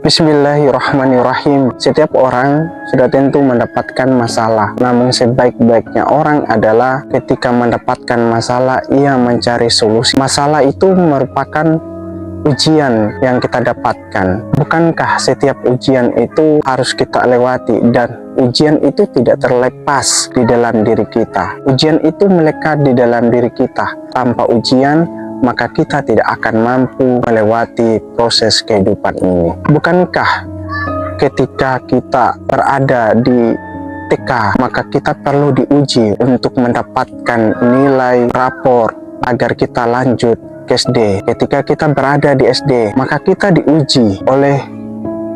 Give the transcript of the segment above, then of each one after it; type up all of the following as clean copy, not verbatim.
Bismillahirrahmanirrahim. Setiap orang sudah tentu mendapatkan masalah. Namun sebaik-baiknya orang adalah ketika mendapatkan masalah, ia mencari solusi. Masalah itu merupakan ujian yang kita dapatkan. Bukankah setiap ujian itu harus kita lewati, dan ujian itu tidak terlepas di dalam diri kita. Ujian itu melekat di dalam diri kita. Tanpa ujian, maka kita tidak akan mampu melewati proses kehidupan ini. Bukankah ketika kita berada di TK, maka kita perlu diuji untuk mendapatkan nilai rapor agar kita lanjut ke SD. Ketika kita berada di SD, maka kita diuji oleh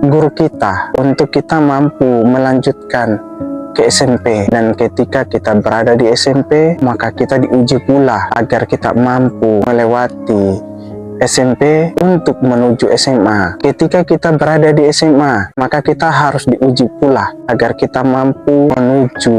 guru kita untuk kita mampu melanjutkan ke SMP, dan ketika kita berada di SMP, maka kita diuji pula agar kita mampu melewati SMP untuk menuju SMA. Ketika kita berada di SMA, maka kita harus diuji pula agar kita mampu menuju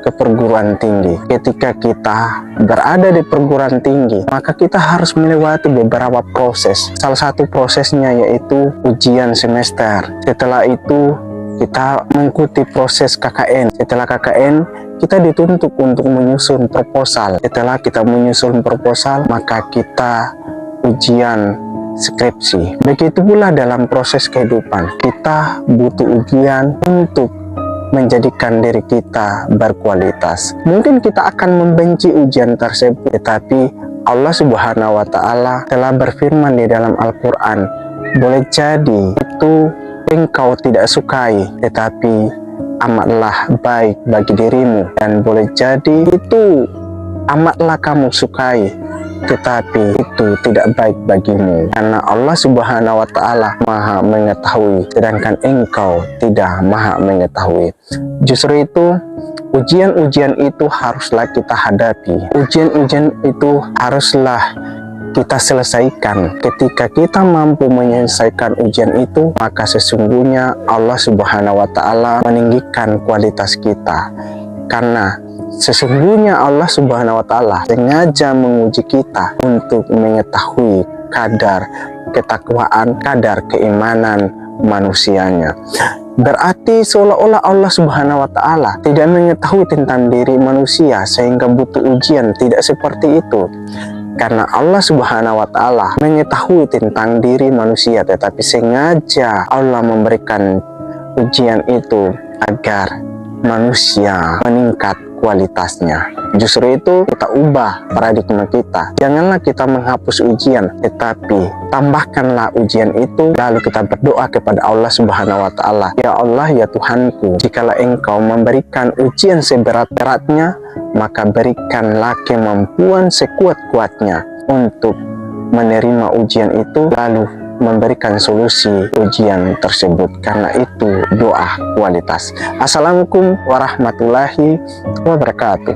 ke perguruan tinggi. Ketika kita berada di perguruan tinggi, maka kita harus melewati beberapa proses. Salah satu prosesnya yaitu ujian semester. Setelah itu kita mengikuti proses KKN. Setelah KKN, kita dituntut untuk menyusun proposal. Setelah kita menyusun proposal, maka kita ujian skripsi. Begitu pula dalam proses kehidupan, kita butuh ujian untuk menjadikan diri kita berkualitas. Mungkin kita akan membenci ujian tersebut, tetapi Allah Subhanahu wa Ta'ala telah berfirman di dalam Al-Quran, boleh jadi itu engkau tidak sukai, tetapi amatlah baik bagi dirimu, dan boleh jadi itu amatlah kamu sukai, tetapi itu tidak baik bagimu, karena Allah Subhanahu wa Ta'ala maha mengetahui, sedangkan engkau tidak maha mengetahui. Justru itu, ujian-ujian itu haruslah kita hadapi. Ujian-ujian itu haruslah kita selesaikan. Ketika kita mampu menyelesaikan ujian itu, maka sesungguhnya Allah Subhanahu wa Ta'ala meninggikan kualitas kita. Karena sesungguhnya Allah Subhanahu wa Ta'ala sengaja menguji kita untuk mengetahui kadar ketakwaan, kadar keimanan manusianya. Berarti seolah-olah Allah Subhanahu wa Ta'ala tidak mengetahui tentang diri manusia sehingga butuh ujian. Tidak seperti itu. Karena Allah Subhanahu wa Ta'ala mengetahui tentang diri manusia, tetapi sengaja Allah memberikan ujian itu agar manusia meningkat kualitasnya. Justru itu, kita ubah paradigma kita. Janganlah kita menghapus ujian, tetapi tambahkanlah ujian itu, lalu kita berdoa kepada Allah Subhanahu wa Ta'ala. Ya Allah, ya Tuhanku, jikalau engkau memberikan ujian seberat-beratnya, maka berikanlah kemampuan sekuat-kuatnya untuk menerima ujian itu, lalu memberikan solusi ujian tersebut. Karena itu doa kualitas. Assalamualaikum warahmatullahi wabarakatuh.